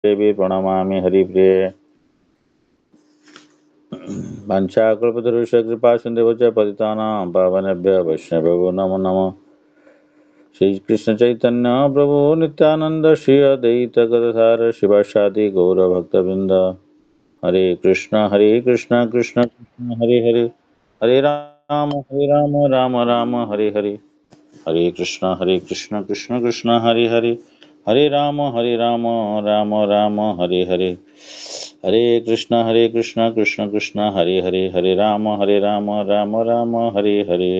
देवी प्रणमामि हरिप्रिये। वंशाकल्पतरुश्च कृपा सिन्धुश्च च पतितानां पावनेभ्यः वैष्णवेभ्यो नमो नमः। श्री कृष्ण चैतन्य प्रभु नित्यानंद श्री अद्वैत गदाधर शिवासादि गौर भक्तवृंद। हरे कृष्ण कृष्ण कृष्ण हरे हरे, हरे राम राम राम हरे हरे, हरे कृष्ण कृष्ण कृष्ण हरे हरे, हरे राम राम राम हरे हरे, हरे कृष्ण कृष्ण कृष्ण हरे हरे, हरे Ram Ram Ram Hare Hare.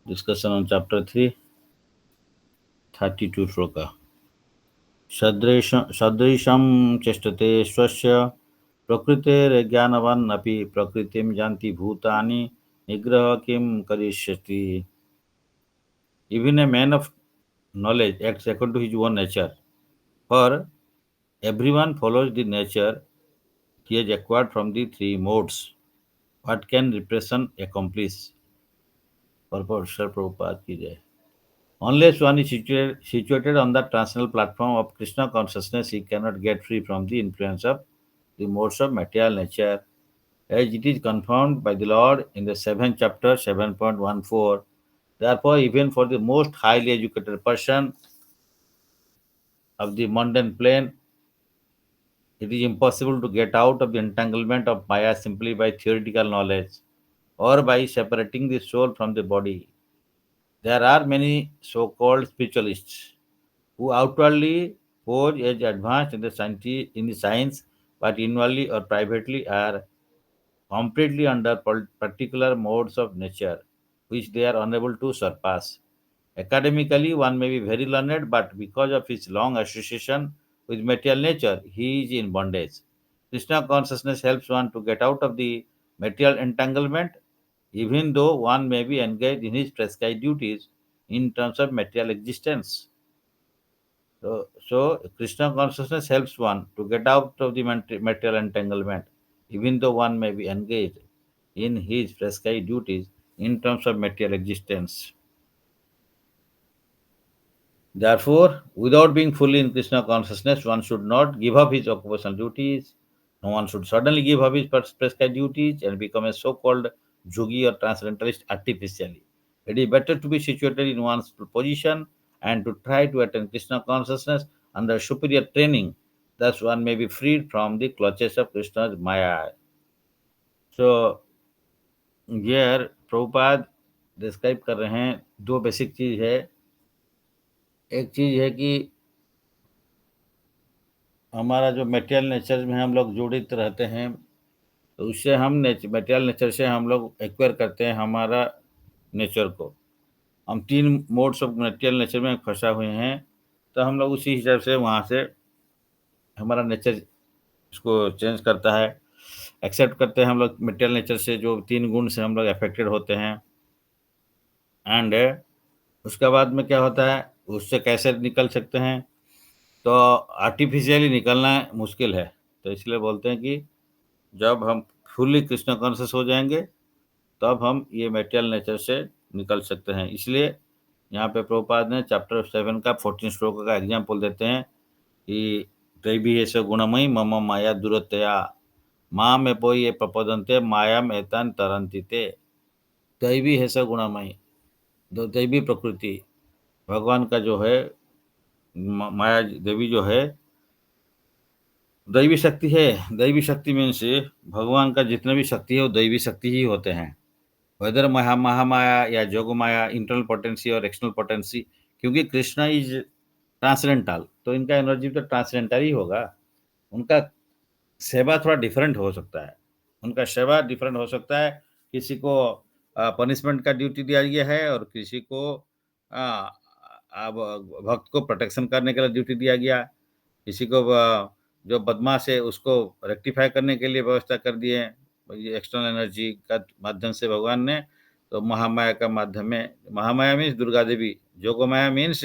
Discussion on chapter 3, 32 shloka. सदृशं चेष्टते स्वस्य प्रकृतेर्ज्ञानवान् अपि प्रकृतिं जानति भूतानि निग्रह किं करिष्यति. Even a man of knowledge acts according to his own nature. For everyone follows the nature he has acquired from the three modes. What can repression accomplish? Purport Sri Prabhupada ki jai. Unless one is situated on the transcendental platform of Krishna consciousness, he cannot get free from the influence of the modes of material nature, as it is confirmed by the Lord in the 7th chapter, 7.14. Therefore, even for the most highly educated person of the mundane plane, it is impossible to get out of the entanglement of Maya simply by theoretical knowledge or by separating the soul from the body. There are many so-called spiritualists who outwardly pose as advanced in the science, but inwardly or privately are completely under particular modes of nature, which they are unable to surpass. Academically, one may be very learned, but because of his long association with material nature, he is in bondage. Krishna consciousness helps one to get out of the material entanglement, even though one may be engaged in his prescribed duties in terms of material existence. So Krishna consciousness helps one to get out of the material entanglement, even though one may be engaged in his prescribed duties in terms of material existence. Therefore, without being fully in Krishna consciousness, one should not give up his occupational duties. No one should suddenly give up his prescribed duties and become a so-called yogi or transcendentalist artificially. It is better to be situated in one's position and to try to attain Krishna consciousness under superior training. Thus, one may be freed from the clutches of Krishna's Maya. So, here Prabhupada describe कर रहे हैं दो basic चीज है. एक चीज है कि हमारा जो मटेरियल नेचर में हम लोग जुड़ित रहते हैं, तो उससे हम मटेरियल नेचर से हम लोग एक्वायर करते हैं हमारा नेचर को. हम 3 मोड्स ऑफ मटेरियल नेचर में फँसा हुए हैं, तो हम लोग उसी हिसाब से वहाँ से हमारा नेचर इसको चेंज करता है. एक्सेप्ट करते हैं हम लोग मटेरियल नेचर से, जो 3 गुण से हम लोग अफेक्टेड होते हैं. एंड उसके बाद में क्या होता है, उससे कैसे निकल सकते हैं, तो आर्टिफिशियली निकलना मुश्किल है. तो इसलिए बोलते हैं कि जब हम फुल्ली कृष्ण कॉन्शियस हो जाएंगे, तब हम ये मटेरियल नेचर से निकल सकते हैं. इसलिए यहाँ पे प्रभुपाद ने चैप्टर 7 का 14 श्लोक का एग्जाम्पल देते हैं कि त्रैभी ऐसे गुणमयी मम माया दुरतया माँ में पोई ये प्रपदंते माया में तन तरंती ते. दैवी है सब गुणमयी, दैवी प्रकृति भगवान का जो है, माया देवी जो है दैवी शक्ति है. दैवी शक्ति मीन्स भगवान का जितने भी शक्ति है वो दैवी शक्ति ही होते हैं. वेदर महामाया या जोग माया, इंटरनल पोटेंसी और एक्सटर्नल पोटेंसी, क्योंकि कृष्णा इज ट्रांसडेंटल, तो इनका एनर्जी तो ट्रांसडेंटल ही होगा. उनका सेवा थोड़ा डिफरेंट हो सकता है. उनका सेवा डिफरेंट हो सकता है. किसी को पनिशमेंट का ड्यूटी दिया गया है और किसी को अब भक्त को प्रोटेक्शन करने के लिए ड्यूटी दिया गया. किसी को जो बदमाश है उसको रेक्टिफाई करने के लिए व्यवस्था कर दिए एक्सटर्नल एनर्जी का माध्यम से भगवान ने. तो महामाया का माध्यम में, महामाया मीन्स दुर्गा देवी, जोगमाया मीन्स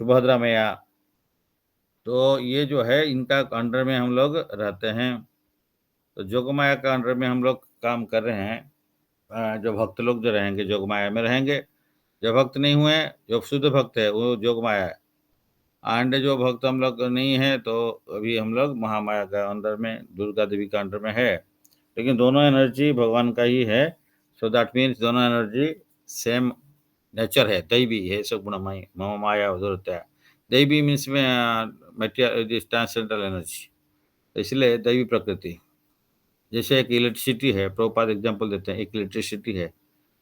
सुभद्रा मैया. तो ये जो है इनका अंडर में हम लोग रहते हैं। तो जोगमाया का अंडर में हम लोग काम कर रहे हैं। जो भक्त लोग जो रहेंगे जोगमाया में रहेंगे। जो भक्त नहीं हुए, जो शुद्ध भक्त है वो जोगमाया है। एंड जो भक्त हम लोग नहीं है तो अभी हम लोग महामाया का अंदर में, दुर्गा देवी का अंडर में है। लेकिन दोनों एनर्जी भगवान का ही है। सो दैट मीन्स दोनों एनर्जी सेम नेचर है, दैवी है, सब गुणमय मम माया जरूरत है। दैवी मीन्स में मेटेरियल ट्रांसेंडेंटल एनर्जी, इसलिए दैवी प्रकृति। जैसे एक इलेक्ट्रिसिटी है, प्रभुपाद एग्जांपल देते हैं, एक इलेक्ट्रिसिटी है।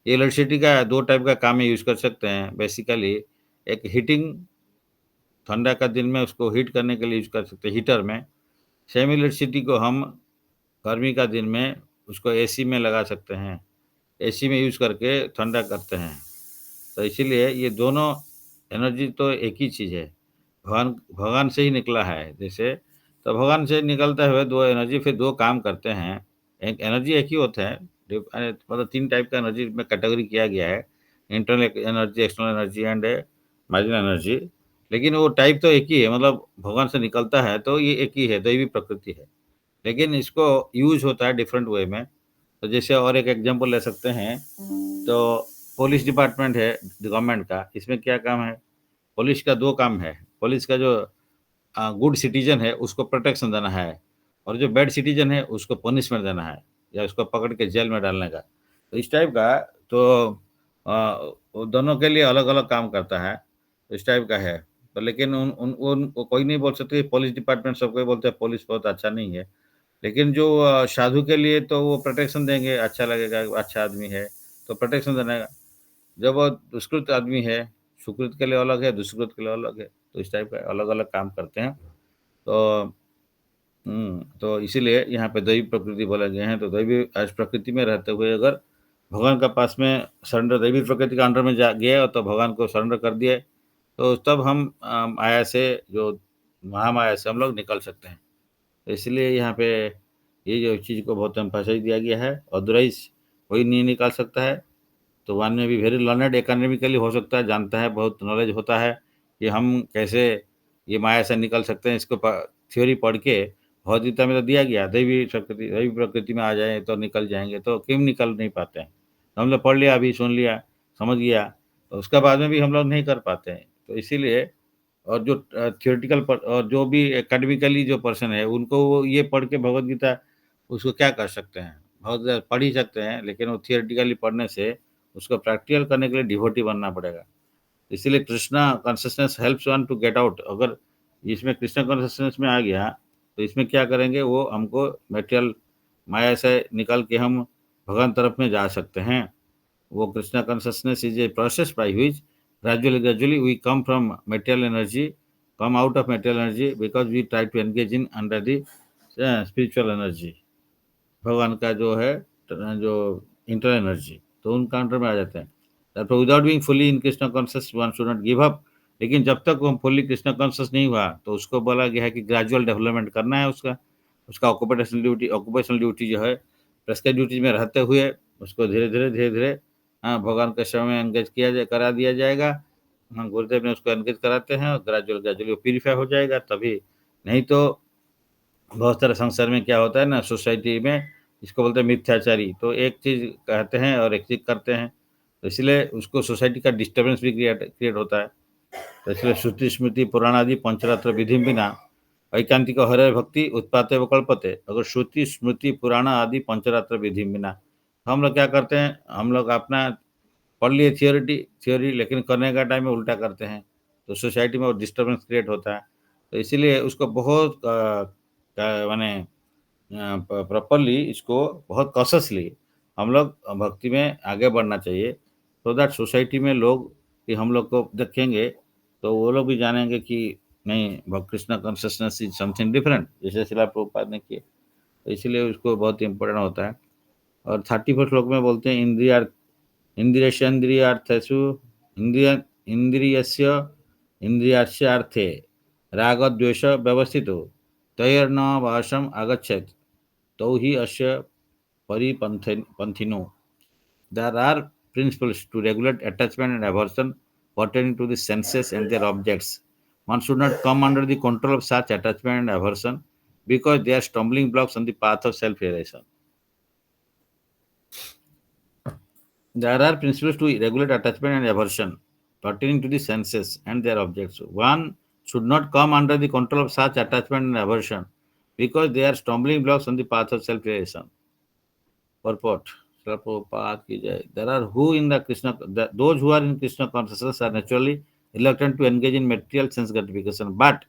ये इलेक्ट्रिसिटी का दो टाइप का काम में यूज कर सकते हैं बेसिकली। एक हीटिंग, ठंडा का दिन में उसको हीट करने के लिए यूज कर सकते हैं हीटर में। सेम इलेक्ट्रिसिटी को हम गर्मी का दिन में उसको एसी में लगा सकते हैं, एसी में यूज करके ठंडा करते हैं। तो इसीलिए ये दोनों एनर्जी तो एक ही चीज़ है, भगवान भगवान से ही निकला है जैसे। तो भगवान से निकलते हुए दो एनर्जी फिर दो काम करते हैं। एक एनर्जी एक ही होता है, मतलब तीन टाइप का एनर्जी में कैटेगरी किया गया है, internal energy, external energy and marginal energy. लेकिन वो टाइप तो एक ही है, मतलब भगवान से निकलता है तो ये एक ही है, दैवी प्रकृति है। लेकिन इसको यूज होता है डिफरेंट वे में। तो जैसे और एक एग्जांपल ले सकते हैं। तो पुलिस डिपार्टमेंट है गवर्नमेंट का, इसमें क्या काम है? पुलिस का दो काम है। पुलिस का जो गुड सिटीजन है उसको प्रोटेक्शन देना है, और जो बैड सिटीजन है उसको पनिशमेंट देना है, या उसको पकड़ के जेल में डालने का। तो इस टाइप का, तो वो दोनों के लिए अलग अलग काम करता है, तो इस टाइप का है। तो लेकिन वो कोई नहीं बोल सकते पुलिस डिपार्टमेंट, सब कोई बोलते हैं पुलिस बहुत अच्छा नहीं है। लेकिन जो साधु के लिए तो वो प्रोटेक्शन देंगे, अच्छा लगेगा, अच्छा आदमी है तो प्रोटेक्शन देना। जब वो दुष्कृत आदमी है, सुकृत के लिए अलग है, दुष्कृत के लिए अलग है, तो इस टाइप का अलग अलग काम करते हैं। तो तो इसीलिए यहाँ पे दैवी प्रकृति बोला गया है। तो दैवी आज प्रकृति में रहते हुए अगर भगवान का पास में सरेंडर, दैवी प्रकृति का अंडर में जा गए तो भगवान को सरेंडर कर दिए, तो तब हम माया से, जो महामाया से हम लोग निकल सकते हैं। तो इसलिए यहाँ पे ये जो चीज़ को बहुत एम्फसाइज दिया गया है, अदरवाइज कोई नहीं निकाल सकता है। तो वन में भी वेरी लर्नेड एकेडमिकली हो सकता है, जानता है, बहुत नॉलेज होता है कि हम कैसे ये माया से निकल सकते हैं। इसको थ्योरी पढ़ के भगवद गीता में तो दिया गया, दैवी प्रकृति में आ जाए तो निकल जाएंगे, तो क्यों निकल नहीं पाते हैं? तो हम लोग पढ़ लिया, अभी सुन लिया, समझ गया, तो उसका बाद में भी हम लोग नहीं कर पाते हैं। तो इसीलिए, और जो थियोरेटिकल और जो भी एकेडमिकली जो पर्सन है उनको वो ये पढ़ के भगवद गीता उसको क्या कर सकते हैं? बहुत पढ़ ही सकते हैं, लेकिन वो थियोरेटिकली पढ़ने से उसको प्रैक्टिकल करने के लिए डिवोटी बनना पड़ेगा। इसीलिए Krishna consciousness helps one to get out. अगर इसमें कृष्णा कॉन्शियसनेस में आ गया तो इसमें क्या करेंगे, वो हमको मटेरियल माया से निकल के हम भगवान तरफ में जा सकते हैं। वो Krishna consciousness is a process by which gradually we come from material energy, come out of material energy because we try to engage in under the spiritual energy, भगवान का जो है जो इंटरनल एनर्जी, तो उन काउंटर में आ जाते हैं। तब without being fully in Krishna conscious one should not give up. लेकिन जब तक वो फुली कृष्णा कॉन्शियस नहीं हुआ तो उसको बोला गया है कि ग्रेजुअल डेवलपमेंट करना है उसका। उसका ऑक्यूपेशनल ड्यूटी जो है, प्रेस्क्राइब ड्यूटी में रहते हुए उसको धीरे धीरे हाँ भगवान के सेवा में एंगेज करा दिया जाएगा। हाँ, गुरुदेव ने उसको एंगेज कराते हैं और ग्रेजुअली वो प्यूरीफाई हो जाएगा तभी। नहीं तो बहुत सारे संसार में क्या होता है ना, सोसाइटी में इसको बोलते हैं मिथ्याचारी, तो एक चीज़ कहते हैं और एक चीज़ करते हैं, तो इसलिए उसको सोसाइटी का डिस्टर्बेंस भी क्रिएट क्रिएट होता है। तो इसलिए श्रुति स्मृति पुराण आदि पंचरात्र विधि बिना ऐकांतिक हरे भक्ति उत्पाते व कल्पते। अगर श्रुति स्मृति पुराण आदि पंचरात्र विधि बिना, तो हम लोग क्या करते हैं, हम लोग अपना पढ़ लिए थ्योरी, लेकिन करने का टाइम में उल्टा करते हैं, तो सोसाइटी में वो डिस्टर्बेंस क्रिएट होता है। तो इसीलिए उसको बहुत माने प्रॉपरली इसको बहुत कॉशियसली हम लोग भक्ति में आगे बढ़ना चाहिए, सो दैट सोसाइटी में लोग कि हम लोग को देखेंगे तो वो लोग भी जानेंगे कि नहीं, Krishna consciousness is something different, जैसे शिला प्रभुपाद ने किए। तो इसीलिए उसको बहुत इम्पोर्टेंट होता है। और 31 श्लोक में बोलते हैं इंद्रियेन्द्रियार्थेषु इंद्रिय इंद्रियस्य इंद्रियार्थेषु रागद्वेष व्यवस्थितो तैर्न वाशम आगच्छेत् तौ हि अस्य परिपन्थिनो। There are principles to regulate attachment and aversion pertaining to the senses and their objects. One should not come under the control of such attachment and aversion because they are stumbling blocks on the path of self-realization. There are principles to regulate attachment and aversion pertaining to the senses and their objects. One should not come under the control of such attachment and aversion because they are stumbling blocks on the path of self-realization. Purport. Srila Prabhupada ki jai. There are those who are in Krishna consciousness are naturally reluctant to engage in material sense gratification, but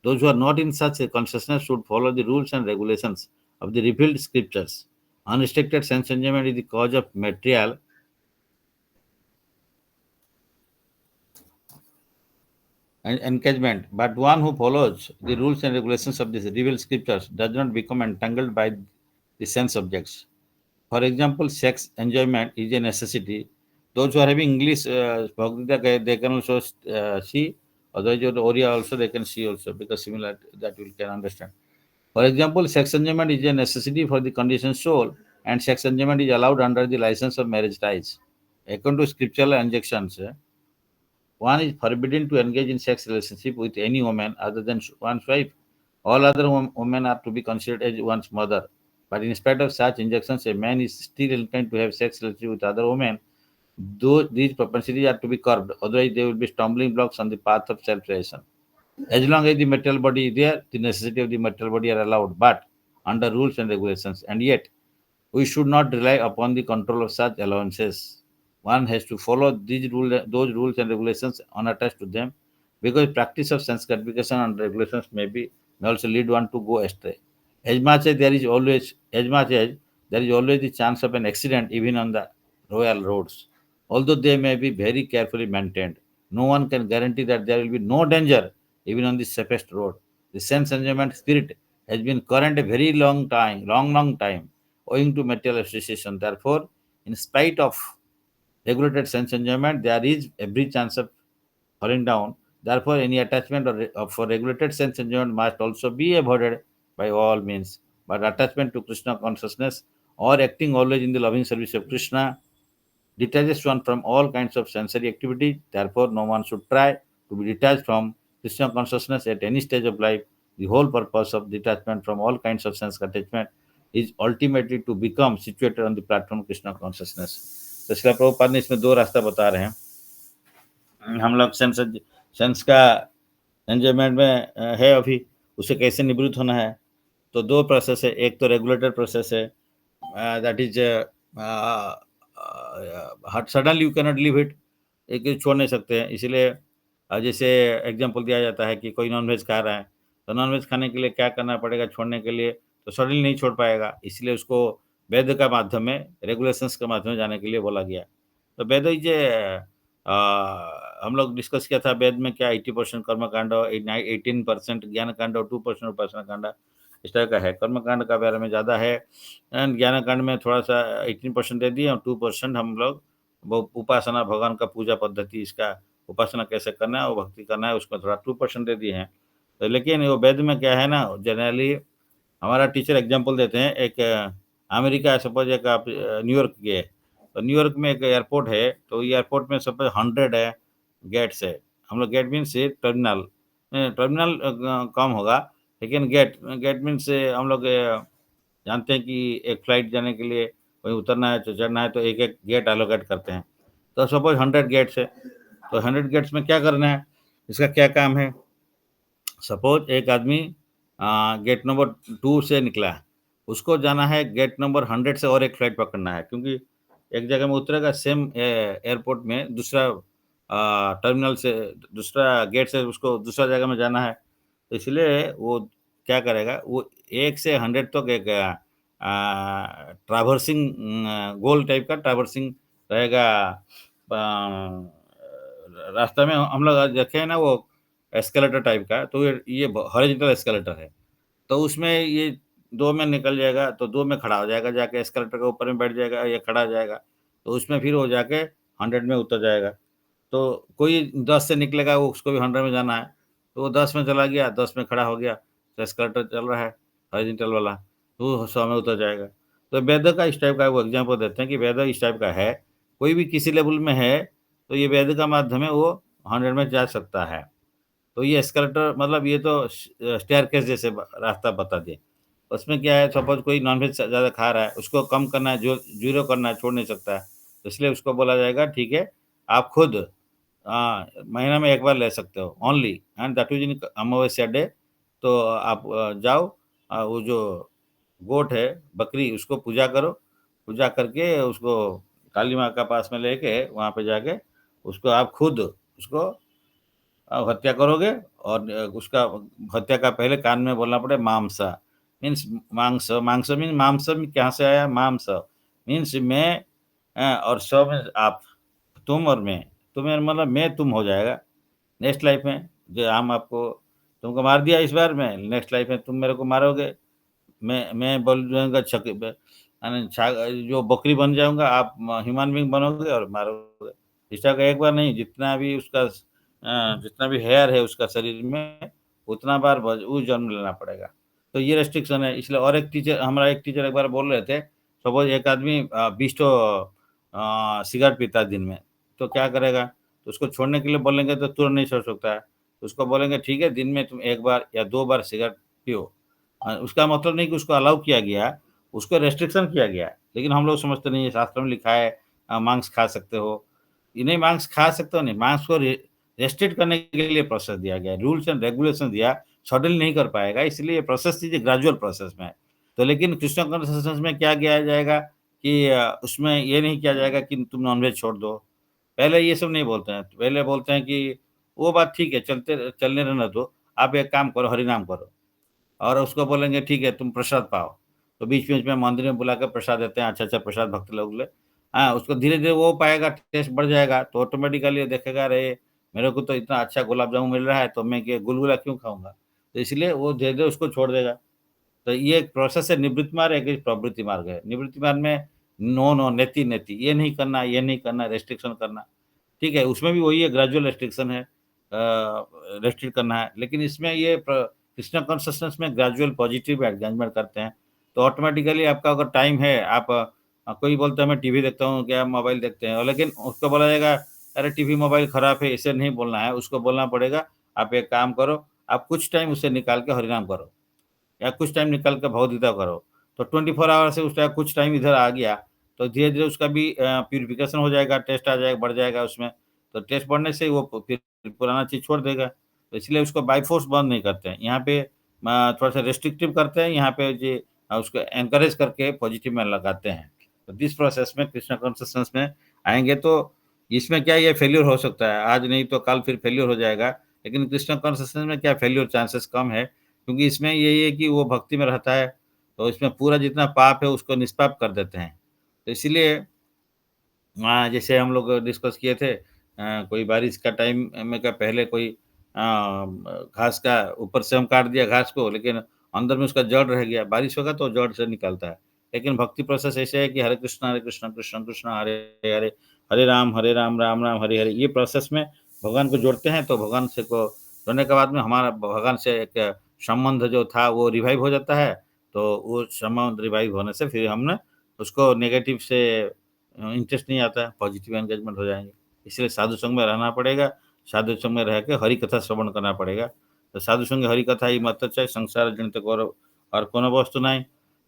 those who are not in such a consciousness should follow the rules and regulations of the revealed scriptures. Unrestricted sense enjoyment is the cause of material and engagement, but one who follows the rules and regulations of these revealed scriptures does not become entangled by the sense objects. For example, sex enjoyment is a necessity. Those who are having English Bhagavad Gita, they can also see. Otherwise, your Oriya also they can see also because similar that we can understand. For example, sex enjoyment is a necessity for the conditioned soul, and sex enjoyment is allowed under the license of marriage ties. According to scriptural injunctions, one is forbidden to engage in sex relationship with any woman other than one's wife. All other women are to be considered as one's mother. But in spite of such injunctions, a man is still inclined to have sex relationship with other women. Though these propensities are to be curbed, otherwise they will be stumbling blocks on the path of self-realization. As long as the material body is there, the necessity of the material body are allowed, but under rules and regulations. And yet, we should not rely upon the control of such allowances. One has to follow those rules and regulations unattached to them, because practice of sense gratification and regulations may also lead one to go astray. As much as there is always the chance of an accident, even on the royal roads. Although they may be very carefully maintained, no one can guarantee that there will be no danger, even on the safest road. The sense enjoyment spirit has been current a very long time, owing to material association. Therefore, in spite of regulated sense enjoyment, there is every chance of falling down. Therefore, any attachment for regulated sense enjoyment must also be avoided by all means. But attachment to Krishna consciousness or acting always in the loving service of Krishna detaches one from all kinds of sensory activity. Therefore, no one should try to be detached from Krishna consciousness at any stage of life. The whole purpose of detachment from all kinds of sense attachment is ultimately to become situated on the platform of Krishna consciousness. तो श्रील प्रभुपाद ने इसमें दो रास्ता बता रहे हैं. हम लोग सेंस का एंजॉयमेंट में है अभी, उसे कैसे निवृत्त होना है. तो दो प्रोसेस है. एक तो रेगुलेटेड प्रोसेस है, that is suddenly you cannot leave it, एक छोड़ नहीं सकते हैं. इसलिए जैसे एग्जांपल दिया जाता है कि कोई नॉनवेज खा रहा है, तो नॉनवेज खाने के लिए क्या करना पड़ेगा छोड़ने के लिए, तो सडनली नहीं छोड़ पाएगा. इसलिए उसको वेद का माध्यम में, रेगुलेशंस के माध्यम में जाने के लिए बोला गया. तो वेद जे हम लोग डिस्कस किया था, वेद में क्या 80% कर्मकांड, 18% ज्ञान कांड और 2% उपासना कांड इस तरह का है. कर्मकांड का बारे में ज़्यादा है, एंड ज्ञान कांड में थोड़ा सा 18% दे दिए और 2% हम लोग वो उपासना, भगवान का पूजा पद्धति, इसका उपासना कैसे करना है और भक्ति करना है, उसमें थोड़ा 2% दे दिए हैं. तो लेकिन वो वेद में क्या है ना, जनरली हमारा टीचर एग्जाम्पल देते हैं. एक अमेरिका, सपोज एक आप न्यूयॉर्क गए, तो न्यूयॉर्क में एक एयरपोर्ट है, तो एयरपोर्ट में सपोज 100 है गेट्स है. हम लोग गेट मीन्स टर्मिनल, टर्मिनल कम होगा, लेकिन गेट मीन्स हम लोग जानते हैं कि एक फ्लाइट जाने के लिए वहीं उतरना है तो चढ़ना है, तो एक एक गेट एलोकेट करते हैं. तो सपोज 100 गेट्स है, तो 100 गेट्स में क्या करना है, इसका क्या काम है. सपोज एक आदमी गेट नंबर 2 से निकला, उसको जाना है गेट नंबर 100 से और एक फ्लाइट पकड़ना है, क्योंकि एक जगह में उतरेगा सेम एयरपोर्ट में, दूसरा टर्मिनल से, दूसरा गेट से उसको दूसरा जगह में जाना है. तो इसलिए वो क्या करेगा, वो 1 से 100 तक एक ट्रैवर्सिंग, गोल टाइप का ट्रैवर्सिंग रहेगा. रास्ता में हम लोग देखे हैं ना वो एस्केलेटर टाइप का, तो ये हॉरिजॉन्टल एस्केलेटर है. तो उसमें ये 2 में निकल जाएगा, तो 2 में खड़ा हो जाएगा, जाके एस्केलेटर के ऊपर में बैठ जाएगा, ये खड़ा हो जाएगा, तो उसमें फिर वो जाके 100 में उतर जाएगा. तो कोई 10 से निकलेगा, वो उसको भी 100 में जाना है, तो वो 10 में चला गया, 10 में खड़ा हो गया, तो एस्केलेटर चल रहा है हॉरिजॉन्टल वाला, तो वो 100 में उतर जाएगा. तो वेद का इस टाइप का वो एग्जाम्पल देते हैं कि वेद इस टाइप का है, कोई भी किसी लेवल में है, तो ये वेद का माध्यम है, वो 100 में जा सकता है. तो ये एस्केलेटर मतलब ये तो स्टेयरकेस जैसे रास्ता बता दिए। उसमें क्या है, सपोज़ कोई नॉनवेज ज़्यादा खा रहा है, उसको कम करना है, जो 0 करना है, छोड़ नहीं सकता है। तो इसलिए उसको बोला जाएगा ठीक है, आप खुद महीना में 1 बार ले सकते हो only and that is in Amavasya day. तो आप जाओ, वो जो गोट है, बकरी, उसको पूजा करो, पूजा करके उसको काली माँ का पास में लेके वहाँ पे जाके उसको आप खुद उसको हत्या करोगे और उसका हत्या का पहले कान में बोलना पड़े मांसा मीन्स मांस मांस मीन मांस में कहाँ से आया मांस मीन्स मैं और स मीन्स आप तुम और मैं तुम्हें मतलब मैं तुम हो जाएगा नेक्स्ट लाइफ में जो हम आपको तुमको मार दिया इस बार में नेक्स्ट लाइफ में तुम मेरे को मारोगे मैं बोल जाऊँगा यानी जो बकरी बन जाऊँगा आप ह्यूमन बीइंग बनोगे और मारोगे। इसका का एक बार नहीं जितना भी उसका जितना भी हेयर है उसका शरीर में उतना बार वो जन्म लेना पड़ेगा। तो ये रेस्ट्रिक्शन है इसलिए और एक टीचर हमारा एक टीचर एक बार बोल रहे थे सपोज़ एक आदमी 20 ठो सिगरेट पीता है दिन में, तो क्या करेगा? तो उसको छोड़ने के लिए बोलेंगे तो तुरंत नहीं छोड़ सकता है। उसको बोलेंगे ठीक है दिन में तुम 1 बार या 2 बार सिगरेट पियो। उसका मतलब नहीं कि उसको अलाउ किया गया, उसको रेस्ट्रिक्शन किया गया। लेकिन हम लोग समझते नहीं है शास्त्र में लिखा है मांस खा सकते हो। ये नहीं मांस खा सकते हो नहीं, मांस को रेस्ट्रिक्ट करने के लिए प्रोसेस दिया गया है, रूल्स एंड रेगुलेशन दिया, सडनली नहीं कर पाएगा इसलिए ये प्रोसेस कीजिए ग्रेजुअल प्रोसेस में है। तो लेकिन कृष्ण कॉन्शियसनेस में क्या किया जाएगा कि उसमें ये नहीं किया जाएगा कि तुम नॉन-वेज छोड़ दो। पहले ये सब नहीं बोलते हैं, पहले बोलते हैं कि वो बात ठीक है चलने रहने दो, आप एक काम करो हरि नाम करो। और उसको बोलेंगे ठीक है तुम प्रसाद पाओ। तो बीच-बीच में मंदिर में बुलाकर प्रसाद देते हैं, अच्छा-अच्छा प्रसाद भक्त लोग ले उसको धीरे-धीरे वो पाएगा, टेस्ट बढ़ जाएगा, तो ऑटोमेटिकली ये देखेगा अरे! मेरे को तो इतना अच्छा गुलाब जामुन मिल रहा है, तो मैं क्या गुलगुला क्यों खाऊँगा? तो इसलिए वो धीरे-धीरे उसको छोड़ देगा। तो ये एक प्रोसेस है निवृत्ति मार्ग, एक प्रवृत्ति मार्ग है। निवृत्ति मार्ग में नो, नो, नेति-नेति, ये नहीं करना, रेस्ट्रिक्शन करना। ठीक है, उसमें भी वही है ग्रेजुअल रेस्ट्रिक्शन है रेस्ट्रिक्ट करना है, लेकिन इसमें ये कृष्णा कॉन्शसनेस में ग्रेजुअल पॉजिटिव एंगेजमेंट करते हैं, तो ऑटोमैटिकली आपका अगर टाइम है आप कोई बोलता है मैं टीवी देखता हूँ, क्या मोबाइल देखते हैं और लेकिन उसको बोला जाएगा अरे टीवी मोबाइल खराब है, ऐसे नहीं बोलना है, उसको बोलना पड़ेगा आप एक काम करो, आप कुछ टाइम उसे निकाल के हरिनाम करो। या कुछ टाइम निकाल के भगवत करो। तो 24 आवर से उसका कुछ टाइम इधर आ गया, तो धीरे-धीरे उसका भी प्यूरिफिकेशन हो जाएगा, टेस्ट आ जाएगा, बढ़ जाएगा उसमें। तो टेस्ट बढ़ने से वो फिर पुराना चीज़ छोड़ देगा। तो इसलिए उसको बाय फ़ोर्स बंद नहीं करते हैं। यहाँ पे थोड़ा-सा रिस्ट्रिक्टिव करते हैं, यहाँ पे उसको एनकरेज करके पॉजिटिव में लगाते हैं। तो दिस प्रोसेस में कृष्णा कॉन्शियसनेस में आएँगे तो इसमें क्या है ये फेल्योर हो सकता है, आज नहीं तो कल फिर फेल्योर हो जाएगा। लेकिन कृष्णा कॉन्शियसनेस में क्या फेल्योर चांसेस कम है। क्योंकि इसमें यही है कि वो भक्ति में रहता है, तो इसमें पूरा जितना पाप है उसको निष्पाप कर देते हैं। तो इसीलिए जैसे हम लोग डिस्कस किए थे कोई बारिश का टाइम में का पहले कोई घास का ऊपर से हम काट दिया घास को लेकिन अंदर में उसका जड़ रह गया, बारिश होगा तो जड़ से निकलता है। लेकिन भक्ति प्रोसेस ऐसे है कि हरे कृष्ण, कृष्ण कृष्ण हरे हरे, हरे राम, राम राम हरे हरे। ये प्रोसेस में भगवान को जोड़ते हैं तो भगवान से को जोड़ने के बाद में हमारा भगवान से एक संबंध जो था वो रिवाइव हो जाता है। तो वो संबंध रिवाइव होने से फिर हमने उसको नेगेटिव से इंटरेस्ट नहीं आता है, पॉजिटिव एंगेजमेंट हो जाएँगे। इसलिए साधु संग में रहना पड़ेगा, साधु संग में रह के हरि कथा श्रवण करना पड़ेगा। तो साधु संग हरि कथा ही मत चाहे संसार जनित गौरव और कोनो वस्तु नहीं।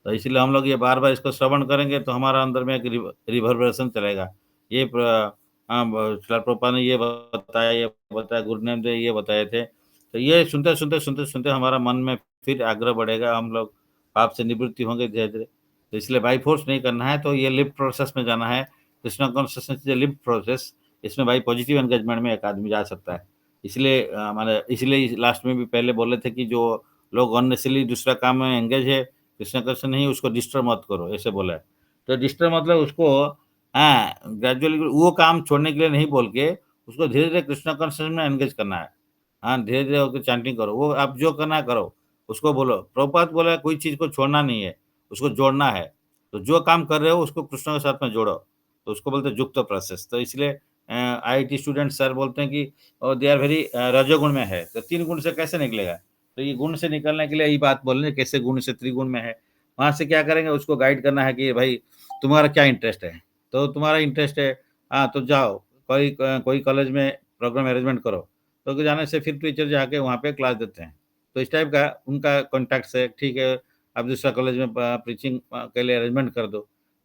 तो इसलिए हम लोग ये बार-बार इसको श्रवण करेंगे तो हमारा अंदर में एक रिवर्बरेशन चलेगा। ये श्रील प्रभुपाद ने ये बताया, गुरु नानक देव ये बताए थे। तो ये सुनते हमारा मन में फिर आग्रह बढ़ेगा, हम लोग पाप से निवृत्ति होंगे धीरे-धीरे। तो इसलिए बाय फ़ोर्स नहीं करना है, तो ये लिफ्ट प्रोसेस में जाना है। Krishna consciousness is a lift process, इसमें बाय पॉजिटिव एनगेजमेंट में एक आदमी जा सकता है। इसलिए माने इसलिए लास्ट में भी पहले बोले थे कि जो लोग अननेसेसरीली दूसरा काम में एंगेज है, कृष्णा कॉन्शस नहीं उसको डिस्टर्ब मत करो, ऐसे बोला है। तो डिस्टर्ब मतलब उसको ग्रेजुअली वो काम छोड़ने के लिए नहीं बोल के, उसको धीरे-धीरे कृष्णा कॉन्शस में एंगेज करना है। धीरे-धीरे होके चैंटिंग करो, वो आप जो करना है करो, उसको बोलो। प्रभुपाद बोला कोई चीज़ को छोड़ना नहीं है, उसको जोड़ना है। तो जो काम कर रहे हो उसको कृष्ण के साथ में जोड़ो, तो उसको बोलते हैं युक्त प्रोसेस। तो इसलिए आईआईटी स्टूडेंट सर बोलते हैं कि दे आर वेरी रजोगुण में है, तो 3 गुण से कैसे निकलेगा? तो ये गुण से निकलने के लिए यही बात बोल रहे हैं कैसे गुण से त्रिगुण में है। वहाँ से क्या करेंगे उसको गाइड करना है कि भाई तुम्हारा क्या इंटरेस्ट है? तो तुम्हारा इंटरेस्ट है तो जाओ कोई कॉलेज में प्रोग्राम अरेंजमेंट करो। तो जाने से फिर टीचर जाके वहाँ पे क्लास देते हैं। तो इस टाइप का उनका कॉन्टैक्ट्स है, ठीक है, आप दूसरा कॉलेज में प्रीचिंग के लिए अरेंजमेंट कर दो।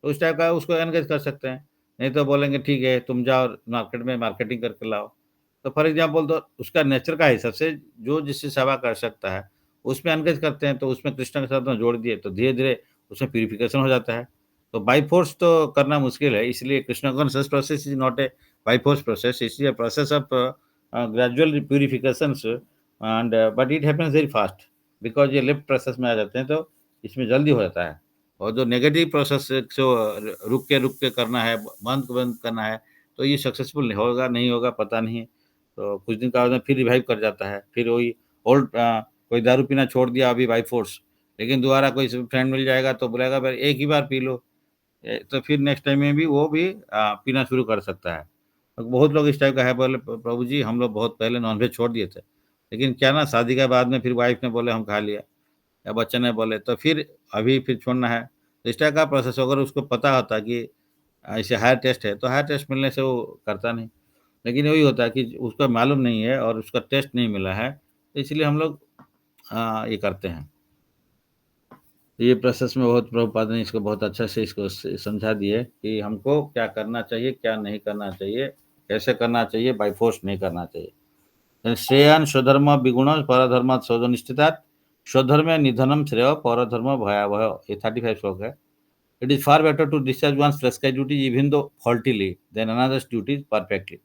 तो उस टाइप का उसको एनगेज कर सकते हैं। नहीं तो बोलेंगे ठीक है, तुम जाओ मार्केट में मार्केटिंग करके लाओ। तो फॉर एग्ज़ाम्पल तो उसका नेचर का हिसाब से जो जिससे सेवा कर सकता है, उसमें एनगेज करते हैं, तो उसमें कृष्ण के साथ में जोड़ दिए, तो धीरे-धीरे उसमें प्यूरिफिकेशन हो जाता है। तो बाय फ़ोर्स तो करना मुश्किल है, इसलिए Krishna conscious process is not a by force process, it's a process of gradual purifications and but it happens very fast because ये लेफ्ट प्रोसेस में आ जाते हैं, तो इसमें जल्दी हो जाता है। और जो नेगेटिव प्रोसेस जो रुक के करना है, बंद करना है, तो ये सक्सेसफुल होगा, नहीं होगा, पता नहीं। तो कुछ दिन के बाद में फिर रिवाइव कर जाता है, फिर वही ओल्ड कोई दारू पीना छोड़ दिया अभी बाय फ़ोर्स, लेकिन दोबारा कोई स फ्रेंड मिल जाएगा तो बोलेगा भाई एक ही बार पी लो। तो फिर नेक्स्ट टाइम में भी वो भी पीना शुरू कर सकता है। तो बहुत लोग इस टाइप का है, बोले प्रभु जी हम लोग बहुत पहले नॉन-वेज छोड़ दिए थे। लेकिन क्या ना शादी के बाद में फिर वाइफ ने बोले हम खा लिया या बच्चे ने बोले तो फिर अभी फिर छोड़ना है। तो इस टाइप का प्रोसेस अगर उसको पता होता कि ऐसे हायर टेस्ट है, तो हायर टेस्ट मिलने से वो करता नहीं। लेकिन वही होता है कि उसको मालूम नहीं है और उसका टेस्ट नहीं मिला है, तो इसलिए हम लोग ये करते हैं। ये प्रोसेस में बहुत प्रभुपाद ने इसको बहुत अच्छा से इसको समझा दिए कि हमको क्या करना चाहिए, क्या नहीं करना चाहिए, कैसे करना चाहिए, बाय फ़ोर्स नहीं करना चाहिए। श्रेयान् स्वधर्म विगुणः परधर्मात् स्वधनिष्ठितात् स्वधर्मे निधनं श्रेयः परधर्म भयावह, ये 35 श्लोक है। It is far better to discharge one's prescribed duty even though faultily than another's duties perfectly.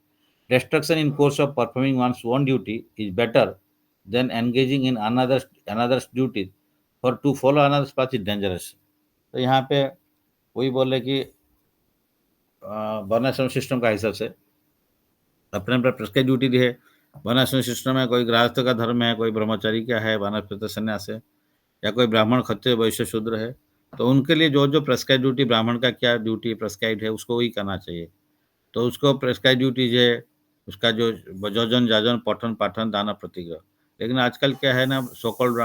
Destruction in course of performing one's own duty is better than engaging in another's duties, for to follow another's path is dangerous. तो यहाँ पे वही बोले कि वर्णाश्रम system का हिसाब से अपने प्रेस्क्राइब ड्यूटी दी है। वर्णाश्रम सिस्टम में कोई गृहस्थ का धर्म है, कोई ब्रह्मचारी का है, वानप्रस्थ संन्यास है, या कोई ब्राह्मण, क्षत्रिय, वैश्य, शूद्र है, तो उनके लिए जो प्रेस्क्राइब ड्यूटी ब्राह्मण का क्या ड्यूटी प्रेस्क्राइब्ड है, उसको वही करना चाहिए। तो उसको प्रेस्क्राइब ड्यूटीज़ है, उसका जो यजन, याजन, पठन, पाठन, दान, प्रतिग्रह। लेकिन आजकल क्या है ना, सो कॉल्ड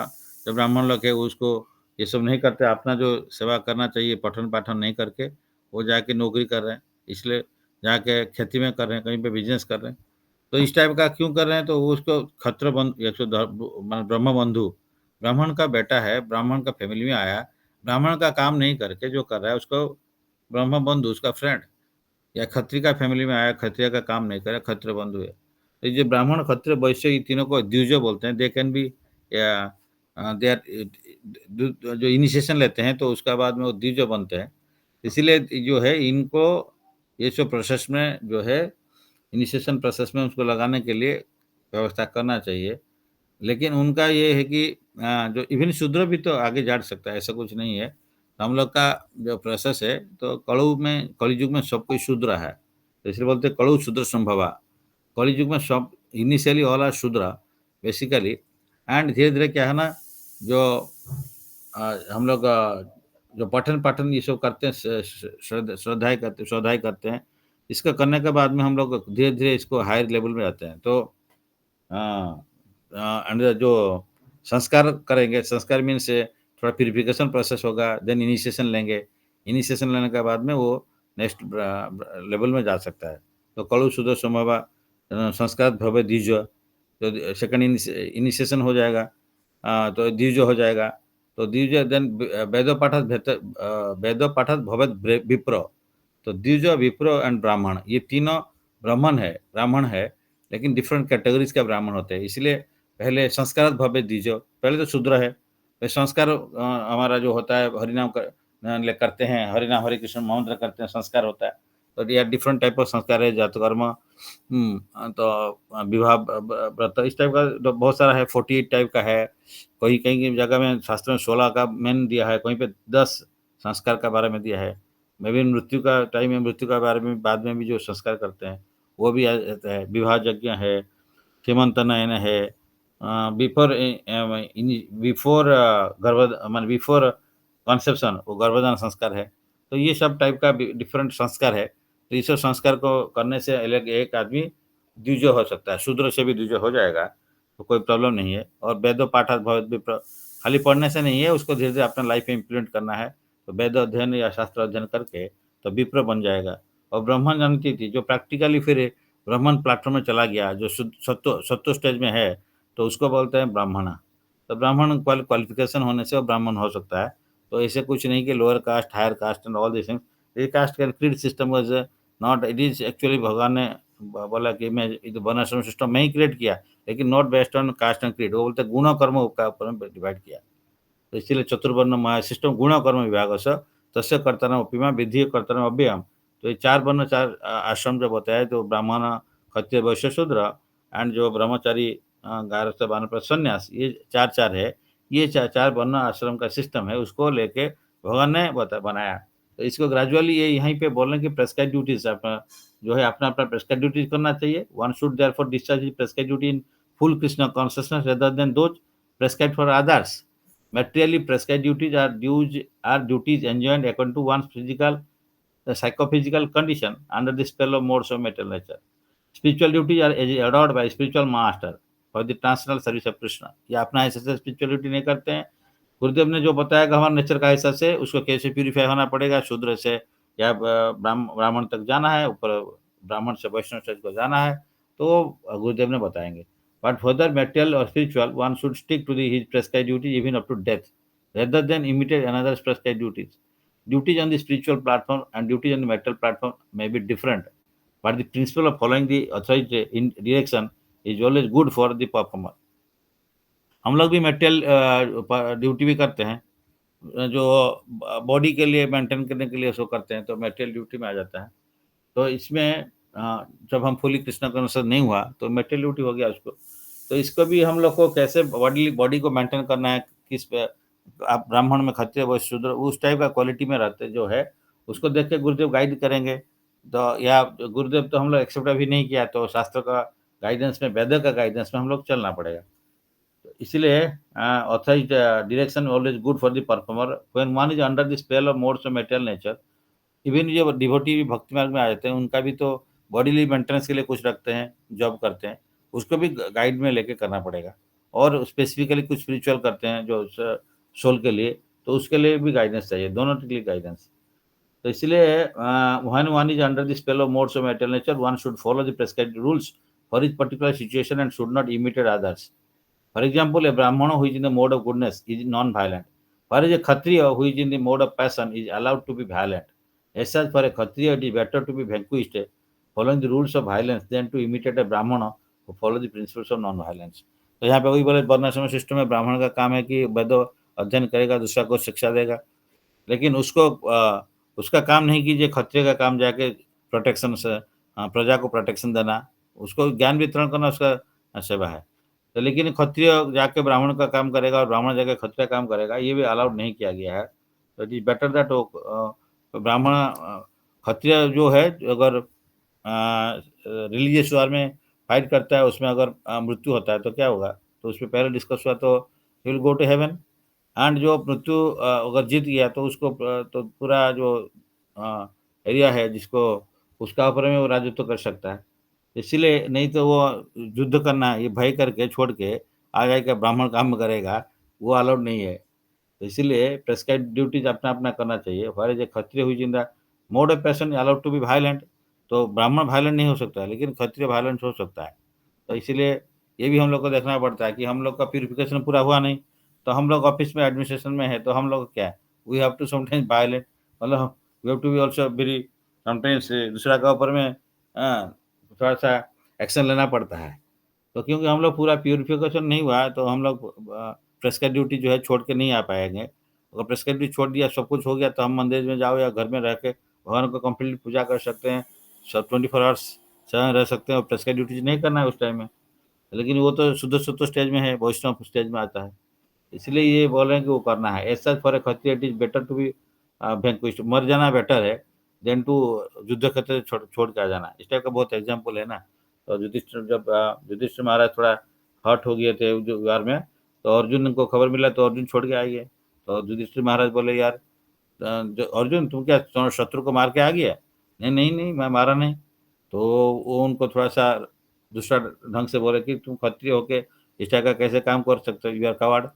जो ब्राह्मण लोग है, उसको ये सब नहीं करते, अपना जो सेवा करना चाहिए, पठन पाठन नहीं करके, वो जाके नौकरी कर रहे हैं, इसलिए जाके खेती में कर रहे हैं, कहीं पे बिज़नेस कर रहे हैं। तो इस टाइप का क्यों कर रहे हैं, तो वो उसको क्षत्र बंधु, एक सौ माने ब्रह्म बंधु, ब्राह्मण का बेटा है, ब्राह्मण का फैमिली में आया, ब्राह्मण का काम नहीं करके जो कर रहा है, उसको ब्रह्म बंधु, उसका फ्रेंड, या क्षत्रिय का फैमिली में आया, क्षत्रिय का काम नहीं करे, क्षत्रिय बंधु है। तो ये ब्राह्मण, क्षत्रिय, वैश्य, ये तीनों को द्विज बोलते हैं। दे कैन बी या दे आर जो इनिशिएशन लेते हैं, तो उसके बाद में वो द्विज बनते हैं। इसीलिए जो है इनको ये सब प्रोसेस में जो है इनिशिएशन प्रोसेस में उसको लगाने के लिए व्यवस्था करना चाहिए। लेकिन उनका ये है कि जो इवन शूद्र भी तो आगे जा सकता है, ऐसा कुछ नहीं है। तो हम लोग का जो प्रोसेस है, तो कलियुग में सब कोई शूद्र है। तो इसलिए बोलते हैं कलौ शूद्र संभवा। कलियुग में सब इनिशियली ऑल आर शूद्र बेसिकली, एंड धीरे-धीरे क्या है ना, जो हम लोग जो पठन-पाठन ये सब करते हैं, श्रद्धाएँ करते हैं। इसका करने के बाद में हम लोग धीरे-धीरे इसको हायर लेवल में आते हैं। तो हाँ, एंड जो संस्कार करेंगे, संस्कार मीन्स थोड़ा प्यूरिफिकेशन प्रोसेस होगा, देन इनिशिएशन लेंगे। इनिशिएशन लेने के बाद में वो नेक्स्ट लेवल में जा सकता है। तो कलु सुदो समभवा संस्कार भवे द्विज, तो सेकंड इनिशिएशन हो जाएगा, तो द्विज हो जाएगा। तो द्विज देन वेदो पाठत भवेत विप्र। तो द्विज, विप्र एंड ब्राह्मण, ये तीनों ब्राह्मण है, लेकिन डिफरेंट कैटेगरीज़ का ब्राह्मण होते हैं। इसलिए पहले संस्कारात् भवेत् द्विजो, पहले तो शूद्र है। फिर संस्कार हमारा जो होता है, हरिनाम करते हैं, हरिनाम हरे कृष्ण मंत्र करते हैं, संस्कार होता है। तो ये डिफरेंट टाइप ऑफ संस्कार है, जातकर्म, तो विवाह, व्रत, इस टाइप का तो बहुत सारा है, 48 टाइप का है। कहीं कहीं की जगह में शास्त्र में 16 का मेन दिया है, कहीं पे 10 संस्कार के बारे में दिया है। मे बी मृत्यु का टाइम में, मृत्यु के बारे में बाद में भी जो संस्कार करते हैं, वो भी आ जाता है। विवाह यज्ञ है, सीमंतनयन है, बिफोर बिफोर माने बिफोर कंसेप्शन वो गर्भधारण संस्कार है। तो ये सब टाइप का डिफरेंट संस्कार है। तो ये सब संस्कार को करने से अलग एक आदमी द्विज हो सकता है, शूद्र से भी द्विज हो जाएगा, तो कोई प्रॉब्लम नहीं है। और वेदो पाठात् भवेत् विप्र, खाली पढ़ने से नहीं है, उसको धीरे-धीरे अपना लाइफ में इम्प्लीमेंट करना है। तो वेद अध्ययन या शास्त्र अध्ययन करके तो विप्र बन जाएगा। और ब्राह्मण जानती थी जो प्रैक्टिकली फिर ब्राह्मण प्लेटफ़ॉर्म में चला गया, जो सत्तो स्टेज में है, तो उसको बोलते हैं ब्राह्मण। तो ब्राह्मण क्वालिफ़िकेशन होने से वो ब्राह्मण हो सकता है। तो ऐसे कुछ नहीं कि lower caste, higher caste and all this things. ये कास्ट का creed system was not, it is actually भगवान ने बोला कि मैं ये वर्णाश्रम सिस्टम मैं ही क्रिएट किया, लेकिन not based on caste and creed. वो बोलते हैं गुण कर्म का ऊपर में डिवाइड किया। तो इसीलिए चतुर्वर्ण सिस्टम गुणकर्म विभागस्य तस्य कर्तनम अपि मां विद्धि कर्तनम अव्ययम्। तो ये 4 वर्ण 4 आश्रम जब होता है, तो ब्राह्मण, क्षत्रिय, वैश्य, शूद्र एंड जो ब्रह्मचारी, गारस्थ, वानप्रस्थ, सन्यास, ये 4-4 है। ये 4-4 वर्ण आश्रम का सिस्टम है, उसको लेके भगवान ने बनाया। तो इसको ग्रेजुअली ये यहीं पे बोल रहे हैं कि प्रेस्क्राइब्ड ड्यूटीज़ अपना जो है अपना-अपना प्रेस्क्राइब्ड ड्यूटीज़ करना चाहिए। One should therefore discharge his prescribed duty in full Krishna consciousness rather than those prescribed for others. Materially prescribed duties enjoined according to one's physical, psychophysical condition under the spell of modes of material nature. Spiritual duties are adored by spiritual master for the transcendental service of Krishna. या अपना हिसाब से spiritual duty नहीं करते हैं। गुरुदेव ने जो बताया कि हमारे नेचर का हिसाब से उसको कैसे प्यूरिफाई होना पड़ेगा, शूद्र से या ब्राह्मण तक जाना है, ऊपर ब्राह्मण से वैष्णव स्टेज को जाना है, तो गुरुदेव ने बताएंगे। But whether material or spiritual, one should stick to his prescribed duty even up to death, rather than imitate another's prescribed duties. Duties on the spiritual platform and duties on the material platform may be different, but the principle of following the authority in direction is always good for the performer. हम लोग भी material duty भी करते हैं, जो body के लिए maintain करने के लिए उसको करते हैं, तो मेटेरियल ड्यूटी में आ जाता है। तो इसमें जब हम फुली कृष्ण का अनुसार नहीं हुआ, तो मेटेरियल ड्यूटी हो गया उसको। तो इसको भी हम लोग को कैसे बॉडी को मेंटेन करना है, किस पे आप ब्राह्मण में, क्षत्रिय, वैश्य, शूद्र उस टाइप का क्वालिटी में रहते जो है, उसको देख के गुरुदेव गाइड करेंगे। तो या गुरुदेव तो हम लोग एक्सेप्ट अभी नहीं किया, तो शास्त्र का गाइडेंस में, वेद का गाइडेंस में हम लोग चलना पड़ेगा। तो इसीलिए authorised direction always good for the performer when one is under the spell of modes of material nature. Even जो डिवोटी भी भक्ति मार्ग में आ जाते हैं, उनका भी तो बॉडीली मेंटेनेंस के लिए कुछ रखते हैं, जॉब करते हैं, उसको भी गाइड में लेके करना पड़ेगा। और स्पेसिफिकली कुछ स्पिरिचुअल करते हैं जो सोल के लिए, तो उसके लिए भी गाइडेंस चाहिए, दोनों के लिए गाइडेंस। तो इसलिए when one is under the spell of modes of material nature, one should follow the prescribed rules for his particular situation and should not imitate others. For example, a Brahmana who is in the mode of goodness is non-violent, whereas a Kshatriya who is in the mode of passion is allowed to be violent. As such, for a Kshatriya, it is better to be vanquished following the rules of violence than to imitate a Brahmana who follow the principles of non-violence. तो यहाँ पे वही बोले, वर्णाश्रम system में ब्राह्मण का काम है कि वेद अध्ययन करेगा, दूसरा को शिक्षा देगा, लेकिन उसको उसका काम नहीं कीजिए। क्षत्रिय का काम जाके प्रोटेक्शन से प्रजा को प्रोटेक्शन देना, उसको ज्ञान वितरण करना उसका सेवा है। तो लेकिन क्षत्रिय जाके ब्राह्मण का काम करेगा और ब्राह्मण जाके क्षत्रिय काम करेगा, ये भी अलाउड नहीं किया गया है। तो इट इज बेटर दैट ब्राह्मण क्षत्रिय जो है, अगर रिलीजियस वार में फाइट करता है, उसमें अगर मृत्यु होता है तो क्या होगा, तो उसमें पहले डिस्कस हुआ, तो he will go to heaven. And जो मृत्यु अगर जीत गया, तो उसको तो पूरा जो एरिया है जिसको, उसका ऊपर में वो राजत्व कर सकता है। इसीलिए नहीं तो वो युद्ध करना, ये भय करके छोड़ के आ जाएगा ब्राह्मण काम करेगा, वो अलाउड नहीं है। तो इसीलिए प्रेस्क्राइब्ड ड्यूटीज अपना-अपना करना चाहिए। Whereas a Kshatriya who is in the mode of passion allowed to be violent. तो ब्राह्मण वायलेंट नहीं हो सकता है, लेकिन क्षत्रिय वायलेंट हो सकता है। तो इसीलिए ये भी हम लोग को देखना पड़ता है कि हम लोग का प्यूरिफिकेशन पूरा हुआ नहीं, तो हम लोग ऑफिस में एडमिनिस्ट्रेशन में है, तो हम लोग क्या है, we have to sometimes violent, मतलब we have to be also very sometimes दूसरा के ऊपर में थोड़ा-सा एक्शन लेना पड़ता है। तो क्योंकि हम लोग पूरा प्यूरिफिकेशन नहीं हुआ है, तो हम लोग प्रेस्क्राइब्ड ड्यूटी जो है छोड़ के नहीं आ पाएँगे। अगर प्रेस्क्राइब्ड ड्यूटी छोड़ दिया, सब कुछ हो गया, तो हम मंदिर में जाओ या घर में रह के भगवान को कंप्लीटली पूजा कर सकते हैं। सब 24 आवर्स 7 रह सकते हैं और प्रेस्क्राइब्ड ड्यूटी नहीं करना है उस टाइम में। लेकिन वो तो शुद्ध सत्व स्टेज में है, वैष्णव स्टेज में आता है। इसलिए ये बोल रहे हैं कि वो करना है। As such for a Kshatriya it is better to be vanquished, मर जाना बेटर है देन टू युद्ध क्षेत्र छोड़ के आ जाना। इस टाइप का बहुत एग्ज़ाम्पल है ना। तो युधिष्ठिर, जब युधिष्ठिर महाराज थोड़ा हर्ट हो गए थे जो वार में, तो अर्जुन को खबर मिला, तो अर्जुन छोड़ के आ गए। तो युधिष्ठिर महाराज बोले, यार जो अर्जुन, तुम क्या शत्रु को मार के आ गया? नहीं, नहीं, नहीं, मैं मारा नहीं। तो वो उनको थोड़ा-सा दूसरा ढंग से बोले कि तुम क्षत्रिय होके इस टाइप का कैसे काम कर सकते हो? You are covered.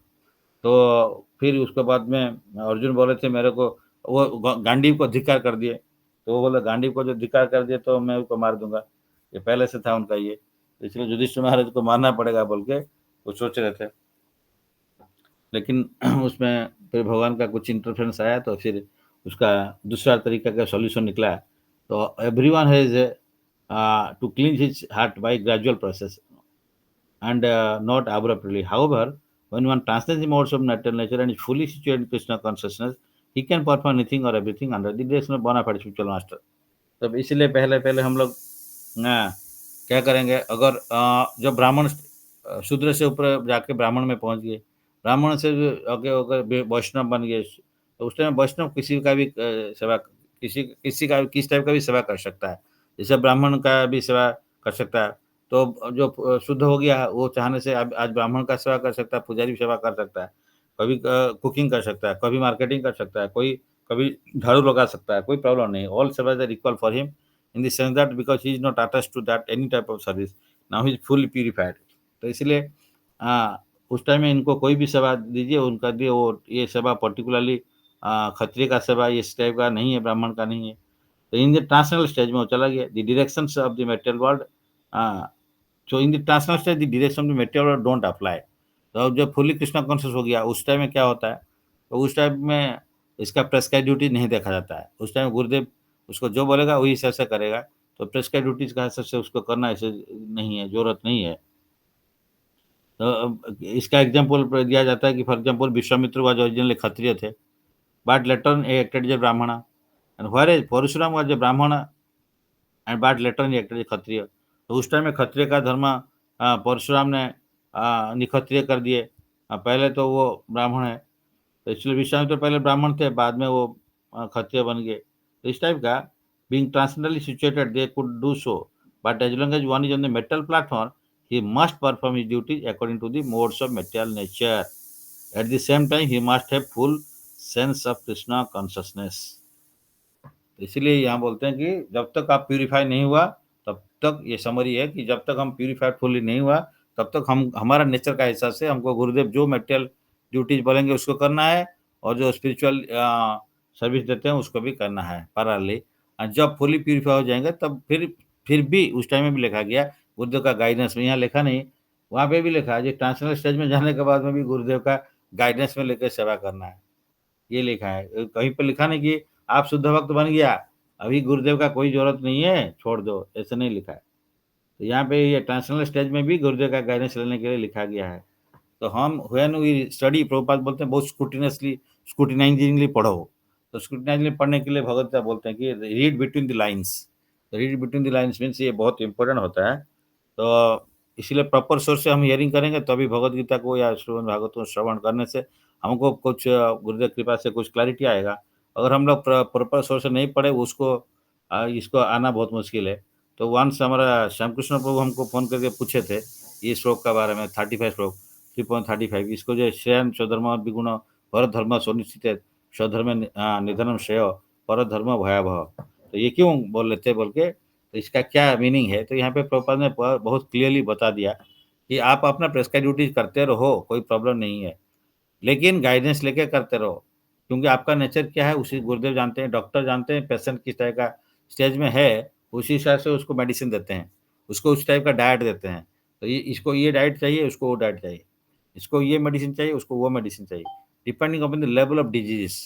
तो फिर उसके बाद में अर्जुन बोले थे मेरे को, वो गांडीव को धिक्कार कर दिए। तो वो बोला, गांडीव को जो धिक्कार कर दिए तो मैं उसको मार दूँगा। ये पहले से था उनका ये, तो इसलिए युधिष्ठिर महाराज को मारना पड़ेगा बोल के वो सोच रहे थे। लेकिन उसमें फिर भगवान का कुछ इंटरफेरेंस आया तो फिर उसका दूसरा तरीका का सॉल्यूशन निकला। तो everyone has to cleanse his heart by gradual process and not abruptly. However, when one transcends the modes of natural nature and is fully situated in Krishna consciousness, he can perform anything or everything under the direction of bona fide spiritual master. तब इसलिए पहले पहले हम लोग क्या करेंगे, अगर जब ब्राह्मण शूद्र से ऊपर जाके ब्राह्मण में पहुंच गए, ब्राह्मण से जो आगे अगर वैष्णव बन गए, तो उस टाइम वैष्णव किसी का भी सेवा, किसी किसी का किस टाइप का भी सेवा कर सकता है, जैसे ब्राह्मण का भी सेवा कर सकता है। तो जो शुद्ध हो गया वो चाहने से अब आज ब्राह्मण का सेवा कर सकता है, पुजारी सेवा कर सकता है, कभी कुकिंग कर सकता है, कभी मार्केटिंग कर सकता है, कोई कभी झाड़ू लगा सकता है, कोई प्रॉब्लम नहीं। ऑल सेवाज are equal for him in the sense that because he is not attached to that any type of service, now he is fully purified. तो इसलिए उस टाइम में इनको कोई भी सेवा दीजिए, उनका दिए वो ये सेवा पर्टिकुलरली क्षत्रिय का सेवा इस टाइप का नहीं है, ब्राह्मण का नहीं है। तो इन द ट्रांसनेशनल स्टेज में वो चला गया, the directions of the material world, so in the transnational stage the direction of the material world don't apply. तो अब जब फुली कृष्णा कॉन्शियस हो गया उस टाइम में क्या होता है, तो उस टाइम में इसका प्रेस्क्राइब ड्यूटी नहीं देखा जाता है। उस टाइम गुरुदेव उसको जो बोलेगा वही हिसाब से करेगा, तो प्रेस्क्राइब ड्यूटीज़ का हिसाब से उसको करना ऐसे नहीं है, ज़रूरत नहीं है। तो इसका एग्ज़ाम्पल दिया जाता है कि for example Vishwamitra was originally Kshatriya थे, but later on he acted as Brahmin, and whereas Parshuram was a Brahmin and but later on he acted as Kshatriya. तो उस टाइम में क्षत्रिय का धर्म परशुराम ने निक्षत्रिय कर दिए। पहले तो वो ब्राह्मण है, तो इसलिए विश्वामित्र पहले ब्राह्मण थे, बाद में वो क्षत्रिय बन गए। तो इस टाइप का being transcendentally situated they could do so, but as long as one is on the mental platform he must perform his duties according to the modes of material nature. At the same time, he must have full sense of Krishna consciousness. इसीलिए यहाँ बोलते हैं कि जब तक आप purify नहीं हुआ, तब तक ये समरी है कि जब तक हम प्यूरिफाइड फुल्ली नहीं हुआ, तब तक हम हमारा नेचर का हिसाब से हमको गुरुदेव जो मटेरियल ड्यूटीज बोलेंगे उसको करना है, और जो स्पिरिचुअल सर्विस देते हैं उसको भी करना है पैरेलली। और जब फुली प्यूरिफाई हो जाएंगे तब फिर भी उस टाइम में भी लिखा गया गुरुदेव का गाइडेंस में, यहाँ लिखा नहीं, वहाँ पे भी लिखा है, जो ट्रांसलेशनल स्टेज में जाने के बाद में भी गुरुदेव का गाइडेंस में लेकर सेवा करना है, ये लिखा है। कहीं पे लिखा नहीं कि आप शुद्ध भक्त बन गया, अभी गुरुदेव का कोई ज़रूरत नहीं है, छोड़ दो, ऐसे नहीं लिखा है। तो यहाँ पे ये ट्रांजिशनल स्टेज में भी गुरुदेव का गाइडेंस लेने के लिए लिखा गया है। तो हम व्हेन वी स्टडी, प्रभुपाद बोलते हैं बहुत स्क्रूटिनाइजिंगली पढ़ो। तो स्क्रूटिनाइजिंगली पढ़ने के लिए भगवत गीता बोलते हैं कि रीड बिटवीन द लाइन्स। तो read between the lines means ये बहुत इंपॉर्टेंट होता है। तो इसीलिए प्रॉपर सोर्स से हम हियरिंग करेंगे तभी भगवत गीता को या श्रीमद् भागवत को श्रवण करने से हमको कुछ गुरुदेव कृपा से कुछ क्लैरिटी आएगा। अगर हम लोग प्रॉपर सोर्स से नहीं पढ़े उसको इसको आना बहुत मुश्किल है। तो वंस हमारा श्यामकृष्ण प्रभु हमको फ़ोन करके पूछे थे ये श्लोक के बारे में, 35 श्लोक 3.35, इसको जो श्रेयन स्वधर्म विगुण परधर्म सुनिश्चित स्वधर्म निधनम श्रेय परधर्म भयावह, तो ये क्यों बोल लेते हैं बोल के, तो इसका क्या मीनिंग है, तो यहाँ पे प्रभुपाद ने बहुत क्लियरली बता दिया कि आप अपना प्रेस्क्राइब ड्यूटीज करते रहो, कोई प्रॉब्लम नहीं है, लेकिन गाइडेंस लेके करते रहो, क्योंकि आपका नेचर क्या है उसी गुरुदेव जानते हैं, डॉक्टर जानते हैं पेशेंट किस टाइप का स्टेज में है, उसी हिसाब से उसको मेडिसिन देते हैं, उसको उस टाइप का डाइट देते हैं। तो ये इसको ये डाइट चाहिए, उसको वो डाइट चाहिए, इसको ये मेडिसिन चाहिए, उसको वो मेडिसिन चाहिए, depending upon the level of disease.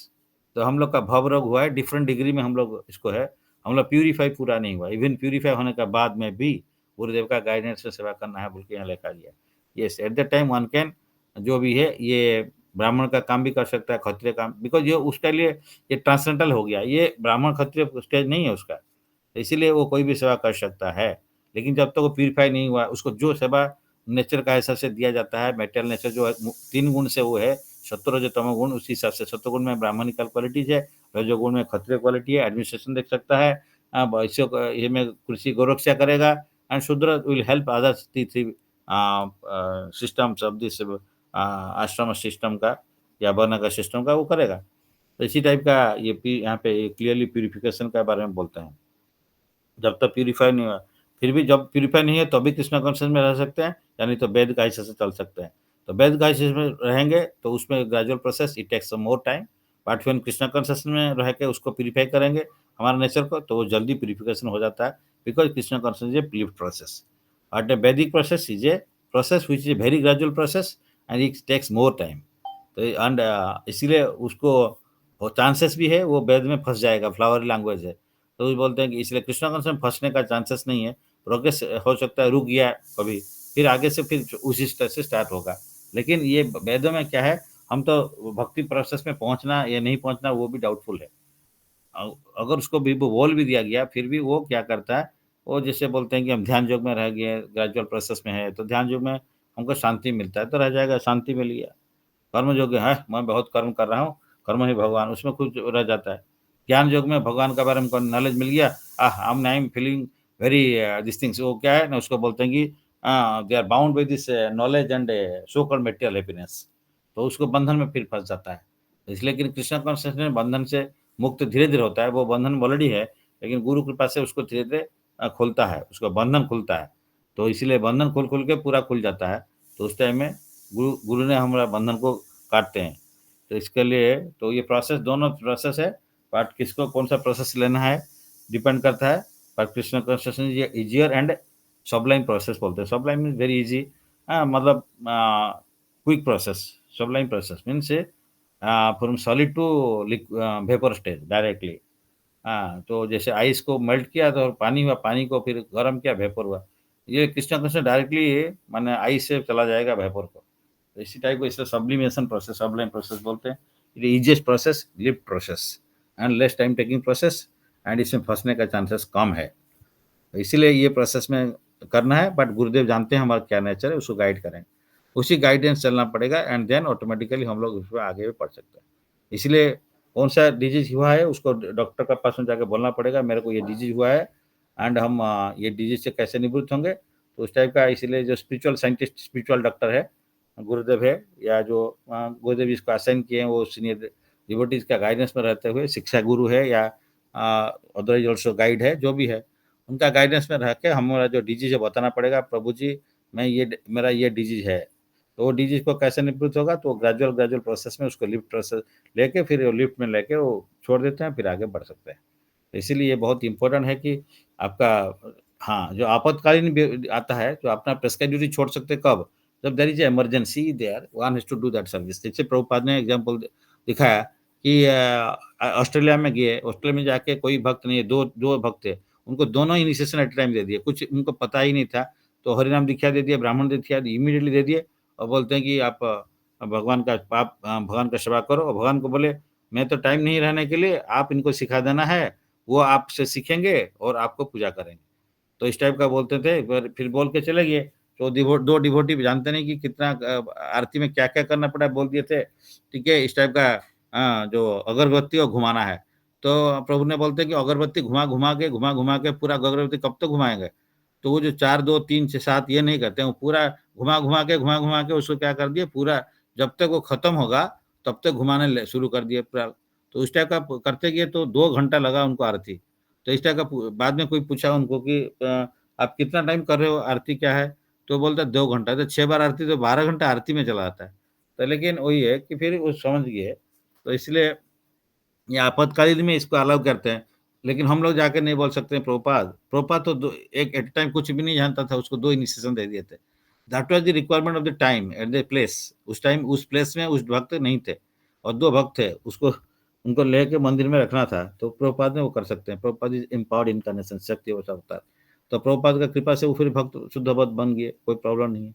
तो हम लोग का भव रोग हुआ है डिफरेंट डिग्री में, हम लोग इसको है, हम लोग प्यूरीफाई पूरा नहीं हुआ, इवन प्यूरीफाई होने के बाद में भी गुरुदेव का गाइडेंस से सेवा करना है बोल के यहाँ लिखा गया। Yes, at the time one can, जो भी है ये ब्राह्मण का काम भी कर सकता है, क्षत्रिय काम, बिकॉज ये उसके लिए ये ट्रांसेंडेंटल हो गया, ये ब्राह्मण क्षत्रिय स्टेज नहीं है उसका, तो इसीलिए वो कोई भी सेवा कर सकता है। लेकिन जब तक तो वो प्यूरिफाई नहीं हुआ, उसको जो सेवा नेचर का हिसाब से दिया जाता है, मेटेरियल नेचर जो है 3 गुण से वो है, सत्व रज तमो गुण, उसी हिसाब से सत्व गुण में ब्राह्मणिकल क्वालिटीज है, रजोगुण में क्षत्रिय क्वालिटी है, एडमिनिस्ट्रेशन देख सकता है, वैश्य ये में कृषि गौरक्षा करेगा, एंड शूद्र will help others three systems of this आश्रम सिस्टम का या वर्ण का सिस्टम का वो करेगा। तो इसी टाइप का ये यहाँ पे क्लियरली प्यूरिफिकेशन के बारे में बोलते हैं। जब तक प्यूरिफाई नहीं हुआ, फिर भी जब प्यूरिफाई नहीं है तो भी कृष्णा कॉन्शियस में रह सकते हैं, यानी तो वैद का हिसाब से चल सकते हैं। तो वैद का हिसाब में रहेंगे तो उसमें gradual process, it takes some more time, but फिर कृष्णा कॉन्शियस में रह के उसको प्यूरिफाई करेंगे हमारा नेचर को, तो वो जल्दी प्यूरिफिकेशन हो जाता है, because Krishna consciousness is a lived process. But the Vedic process is a process which is a very gradual process and it takes more time. तो एंड इसीलिए उसको वो चांसेस भी है, वो वेद में फँस जाएगा, फ्लावरी लैंग्वेज है। तो वो बोलते हैं कि इसलिए कृष्णा कॉन्शियस में फँसने का चांसेस नहीं है, प्रोग्रेस हो सकता है रुक गया कभी, फिर आगे से फिर उसी स्टेज से स्टार्ट होगा। लेकिन ये वेदों में क्या है, हम तो भक्ति प्रोसेस में पहुँचना या नहीं पहुँचना वो भी डाउटफुल है। अगर उसको भी वो बोल भी दिया गया, फिर भी वो क्या करता है, वो जैसे बोलते हैं कि हम ध्यान योग में रह गए, ग्रेजुअल प्रोसेस में है, तो ध्यान योग में हमको शांति मिलता है, तो रह जाएगा, शांति मिल गया। कर्म योग है, मैं बहुत कर्म कर रहा हूँ, कर्म ही भगवान, उसमें कुछ रह जाता है। ज्ञान योग में भगवान के बारे में नॉलेज मिल गया, I am feeling very this things, वो क्या है ना, उसको बोलते हैं कि they are bound with this knowledge and so called material happiness, तो उसको बंधन में फिर फँस जाता है। तो इसलिए कि कृष्ण कॉन्शियसनेस बंधन से मुक्त धीरे-धीरे होता है, वो बंधन ऑलरेडी है, लेकिन गुरु कृपा से उसको धीरे-धीरे खुलता है, उसका बंधन खुलता है। तो इसीलिए बंधन खुल-खुल के पूरा खुल जाता है, तो उस टाइम में गुरु गुरु ने हमारा बंधन को काटते हैं। तो इसके लिए तो ये प्रोसेस, दोनों प्रोसेस है, बट किसको कौन-सा प्रोसेस लेना है, डिपेंड करता है। पर कृष्ण कॉन्शियसनेस ये ईज़ियर एंड सबलाइन प्रोसेस बोलते हैं। सबलाइन मीन्स वेरी ईज़ी, मतलब quick process. Sublime process means from solid to vapour stage directly. हाँ, तो जैसे आइस को मेल्ट किया तो पानी हुआ, पानी को फिर गरम किया, वेपर हुआ। ये कृष्ण कॉन्शियसनेस डायरेक्टली माने आइस से चला जाएगा वेपर को। तो इसी टाइप को इसलिए सब्लिमेशन प्रोसेस, सबलाइन प्रोसेस बोलते हैं। It easiest process, lift process and less time taking process, and इसमें फँसने का चांसेस कम है। तो इसीलिए ये प्रोसेस में करना है, बट गुरुदेव जानते हैं हमारा क्या नेचर है, उसको गाइड करें। उसी गाइडेंस चलना पड़ेगा, एंड देन ऑटोमेटिकली हम लोग उसमें आगे भी बढ़ सकते हैं। इसलिए कौन-सा डिजीज़ हुआ है, उसको डॉक्टर के पास में जाके बोलना पड़ेगा, मेरे को ये डिजीज़ हुआ है, एंड हम ये डिजीज़ से कैसे निवृत्त होंगे। तो उस टाइप का, इसीलिए जो स्पिरिचुअल साइंटिस्ट, स्पिरिचुअल डॉक्टर है, गुरुदेव है, या जो गुरुदेव इसको असाइन किए हैं, वो सीनियर डिवोटीज़ का गाइडेंस में रहते हुए शिक्षा गुरु है, या अदरवाइज़ ऑल्सो गाइड है, जो भी है, उनका गाइडेंस में रह के हमारा जो डिजीज़ है बताना पड़ेगा, प्रभु जी मैं ये मेरा ये डिजीज़ है। तो वो डिजीज़ को कैसे निवृत्त होगा, तो ग्रेजुअल प्रोसेस में उसको लिफ्ट प्रोसेस लेके, फिर वो लिफ्ट में लेके वो छोड़ देते हैं, फिर आगे बढ़ सकते हैं। तो इसीलिए ये बहुत इम्पोर्टेंट है कि आपका, हाँ, जो आपातकालीन आता है, जो अपना प्रेस्क्राइब ड्यूटी छोड़ सकते हैं कब? जब there is a emergency there, one has to do that service. जैसे प्रभुपाद ने एग्ज़ाम्पल दिखाया कि ऑस्ट्रेलिया में गए, ऑस्ट्रेलिया में जाके कोई भक्त नहीं है, 2 भक्त थे, उनको दोनों इनिशिएशन एट अ टाइम दे दिए, कुछ उनको पता ही नहीं था, तो हरिनाम दीक्षा दे दिया, ब्राह्मण दीक्षा इमीडिएटली दे दिए, और बोलते हैं कि आप भगवान का सेवा करो, और भगवान को बोले, मैं तो टाइम नहीं रहने के लिए, आप इनको सिखा देना है, वो आपसे सीखेंगे और आपको पूजा करेंगे। तो इस टाइप का बोलते थे, पर फिर बोल के चले गए। तो 2 डिवोटी जानते नहीं कि कितना आरती में क्या-क्या करना पड़ा, बोल दिए थे। ठीक है, इस टाइप का जो अगरबत्ती को घुमाना है। तो प्रभु ने बोलते हैं कि अगरबत्ती घुमा-घुमा के पूरा अगरबत्ती कब तक घुमाएँगे? तो वो जो 4, 2, 3, 6, 7 ये नहीं करते हैं, वो पूरा घुमा-घुमा के उसको क्या कर दिए, पूरा जब तक वो खत्म होगा, तब तक घुमाने शुरू कर दिए पूरा। तो उस टाइप का करते गए, तो 2 घंटा लगा उनको आरती। तो इस टाइप का बाद में कोई पूछा उनको कि आप कितना टाइम कर रहे हो, आरती क्या है? तो बोलता है 2 घंटा, तो 6 बार आरती, तो 12 घंटा आरती में चला जाता है। तो लेकिन वही है कि फिर वो समझ गए, तो इसलिए ये आपातकालीन में इसको अलाउ करते हैं। लेकिन हम लोग जाके नहीं बोल सकते हैं प्रभुपाद तो दो एक एट अ टाइम कुछ भी नहीं जानता था, उसको 2 इनिशिएशन दे दिए थे। That was the requirement of the time at the place. उस टाइम उस प्लेस में उस भक्त नहीं थे, और 2 भक्त थे, उसको उनको लेके मंदिर में रखना था, तो प्रभुपाद ने वो कर सकते हैं। प्रभुपाद इज़ एम्पावर्ड इन्कार्नेशन, शक्ति वैसा अवतार। तो प्रभुपाद का कृपा से वो फिर भक्त शुद्ध भक्त बन गए, कोई प्रॉब्लम नहीं है।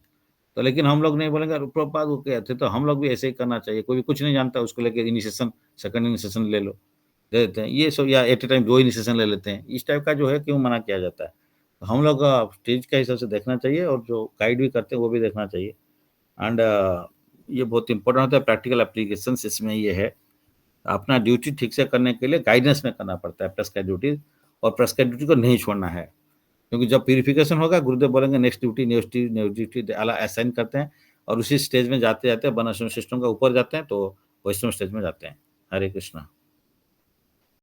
तो लेकिन हम लोग नहीं बोलेंगे, अरे प्रभुपाद वो क्या थे, तो हम लोग भी ऐसे ही करना चाहिए। कोई भी कुछ नहीं जानता, उसको लेके इनिशिएशन, सेकंड इनिशिएशन ले लो। दे देते हैं। ये सब, या एट अ टाइम 2 इनिशिएशन ले लेते हैं। इस टाइप का जो है क्यों मना किया जाता है? तो हम लोग स्टेज के हिसाब से देखना चाहिए, और जो गाइड भी करते हैं वो भी देखना चाहिए। एंड ये बहुत इम्पोर्टेंट होता है, प्रैक्टिकल एप्लीकेशंस इसमें ये है। अपना ड्यूटी ठीक से करने के लिए गाइडेंस में करना पड़ता है प्रेस्क्राइब ड्यूटी, और प्रेस्क्राइब ड्यूटी को नहीं छोड़ना है। क्योंकि जब प्यूरिफिकेशन होगा, गुरुदेव बोलेंगे नेक्स्ट ड्यूटी अला असाइन करते हैं, और उसी स्टेज में जाते-जाते वर्णाश्रम सिस्टम का ऊपर जाते हैं, तो वैष्णव स्टेज में जाते हैं। हरे कृष्णा।